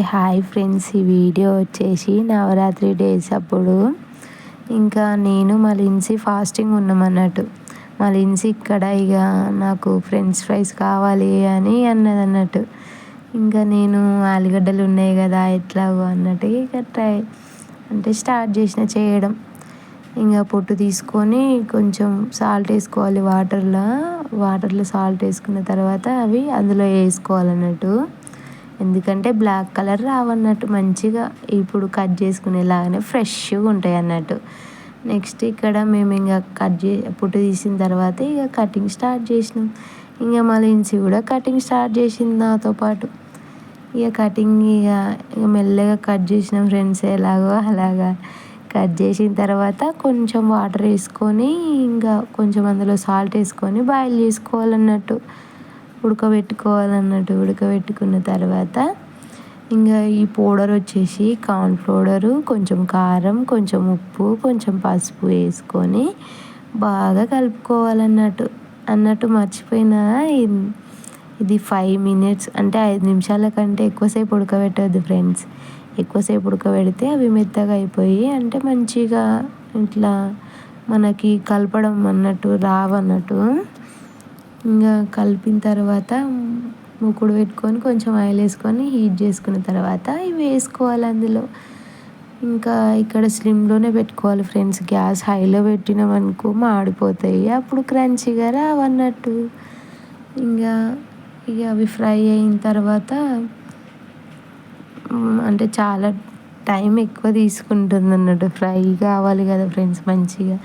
Hi friends, ఈ video వచ్చేసి Navratri days అప్పుడు ఇంకా నేను మా లిన్సీ ఫాస్టింగ్ ఉన్నామన్నట్టు. మా లిన్సీ ఇక్కడ ఇక నాకు ఫ్రెంచ్ ఫ్రైస్ కావాలి అని అన్నదన్నట్టు. ఇంకా నేను ఆలుగడ్డలు ఉన్నాయి కదా ఎట్లాగో అన్నట్టు ఇక స్టార్ట్ చేసిన చేయడం. ఇంకా పొట్టు తీసుకొని కొంచెం సాల్ట్ వేసుకోవాలి, వాటర్లో సాల్ట్ వేసుకున్న తర్వాత అవి అందులో వేసుకోవాలన్నట్టు. ఎందుకంటే బ్లాక్ కలర్ రావన్నట్టు, మంచిగా ఇప్పుడు కట్ చేసుకునేలాగానే ఫ్రెష్గా ఉంటాయి అన్నట్టు. నెక్స్ట్ ఇక్కడ మేము ఇంకా పుట్టు తీసిన తర్వాత ఇక కటింగ్ స్టార్ట్ చేసినాం. ఇంకా మా లిన్సీ కూడా కటింగ్ స్టార్ట్ చేసింది నాతో పాటు. ఇక కటింగ్ ఇక మెల్లగా కట్ చేసినాం ఫ్రెండ్స్, ఎలాగో అలాగా కట్ చేసిన తర్వాత కొంచెం వాటర్ వేసుకొని ఇంకా కొంచెం అందులో సాల్ట్ వేసుకొని బాయిల్ చేసుకోవాలన్నట్టు, ఉడకబెట్టుకున్న తర్వాత ఇంకా ఈ పౌడర్ వచ్చేసి కార్న్ పౌడరు, కొంచెం కారం, కొంచెం ఉప్పు, కొంచెం పసుపు వేసుకొని బాగా కలుపుకోవాలన్నట్టు మర్చిపోయినా. ఇది 5 minutes అంటే 5 నిమిషాల కంటే ఎక్కువసేపు ఉడకబెట్టద్దు ఫ్రెండ్స్. ఎక్కువసేపు ఉడకబెడితే అవి మెత్తగా అయిపోయి అంటే మంచిగా ఇట్లా మనకి కలపడం అన్నట్టు రావన్నట్టు. ఇంకా కలిపిన తర్వాత మూకుడు పెట్టుకొని కొంచెం ఆయిల్ వేసుకొని హీట్ చేసుకున్న తర్వాత ఇవి వేసుకోవాలి అందులో. ఇంకా ఇక్కడ స్లిమ్లోనే పెట్టుకోవాలి ఫ్రెండ్స్, గ్యాస్ హైలో పెట్టినామనుకో మాడిపోతాయి, అప్పుడు క్రంచీగా రావన్నట్టు. ఇక అవి ఫ్రై అయిన తర్వాత అంటే చాలా టైం ఎక్కువ తీసుకుంటుంది అన్నట్టు, ఫ్రై కావాలి కదా ఫ్రెండ్స్, మంచిగా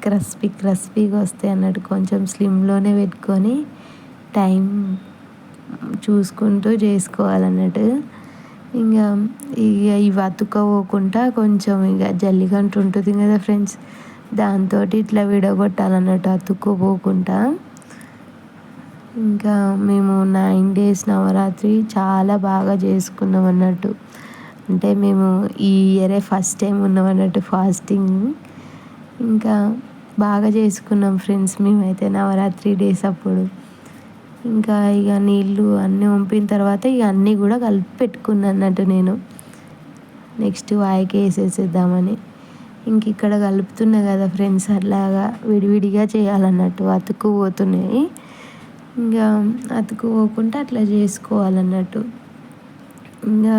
క్రిస్పీగా వస్తాయి అన్నట్టు. కొంచెం స్లిమ్లోనే పెట్టుకొని టైం చూసుకుంటూ చేసుకోవాలన్నట్టు. ఇంకా ఇవి అతుక్కపోకుండా కొంచెం ఇక జల్లిగంట ఉంటుంది కదా ఫ్రెండ్స్, దాంతో ఇట్లా విడగొట్టాలన్నట్టు అతుక్కోపోకుండా. ఇంకా మేము 9 days నవరాత్రి చాలా బాగా చేసుకున్నాం అన్నట్టు. అంటే మేము ఈ ఇయరే ఫస్ట్ టైం ఉన్నాం అన్నట్టు ఫాస్టింగ్. ఇంకా బాగా చేసుకున్నాం ఫ్రెండ్స్ మేమైతే నవరాత్రి డేస్ అప్పుడు. ఇంకా ఇక నీళ్ళు అన్నీ వంపిన తర్వాత ఇక అన్నీ కూడా కలిపి పెట్టుకున్నాను అన్నట్టు నేను. నెక్స్ట్ వాయికి వేసేసేద్దామని ఇంక ఇక్కడ కలుపుతున్నా కదా ఫ్రెండ్స్, అలాగా విడివిడిగా చేయాలన్నట్టు, అతుక్కుపోతున్నాయి. ఇంకా అతుక్కుపోకుండా అట్లా చేసుకోవాలన్నట్టు. ఇంకా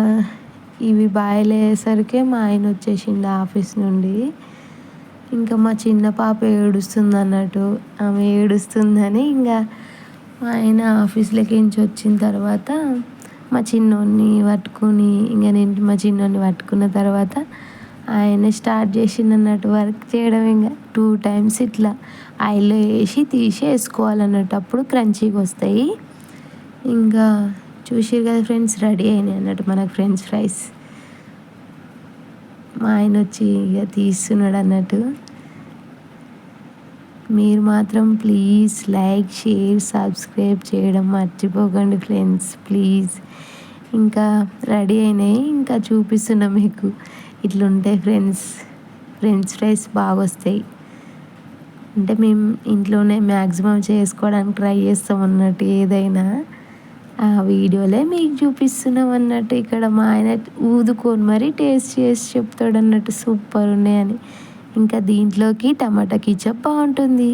ఇవి బాయిల్ అయ్యేసరికి మా ఆయన వచ్చేసిండు ఆఫీస్ నుండి. ఇంకా మా చిన్న పాప ఏడుస్తుంది అన్నట్టు, ఆమె ఏడుస్తుందని ఇంకా మా ఆయన ఆఫీస్లోకి వచ్చిన తర్వాత మా చిన్నోడిని పట్టుకుని ఇంకా నేను మా చిన్నోడిని పట్టుకున్న తర్వాత ఆయన స్టార్ట్ చేసిండు వర్క్ చేయడం. ఇంకా 2 times ఇట్లా ఆయిల్లో వేసి తీసి వేసుకోవాలన్నట్టు, అప్పుడు క్రంచీగా వస్తాయి. ఇంకా చూసిరు కదా ఫ్రెండ్స్, రెడీ అయినాయి అన్నట్టు మనకు ఫ్రెంచ్ ఫ్రైస్. మా ఆయన వచ్చి ఇక తీస్తున్నాడు అన్నట్టు. మీరు మాత్రం ప్లీజ్ లైక్, షేర్, సబ్స్క్రైబ్ చేయడం మర్చిపోకండి ఫ్రెండ్స్ ప్లీజ్. ఇంకా రెడీ అయినాయి, ఇంకా చూపిస్తున్నా మీకు. ఇట్లుంటాయి ఫ్రెండ్స్, ఫ్రెంచ్ ఫ్రైస్ బాగా వస్తాయి. అంటే మేము ఇంట్లోనే మ్యాక్సిమం చేసుకోవడానికి ట్రై చేస్తాం అన్నట్టు ఏదైనా. ఆ వీడియోలే మీకు చూపిస్తున్నాం అన్నట్టు. ఇక్కడ మా ఆయన ఊదుకొని మరీ టేస్ట్ చేసి చెప్తాడు అన్నట్టు, సూపర్ ఉన్నాయని. ఇంకా దీంట్లోకి టమాటా కెచప్ బాగుంటుంది.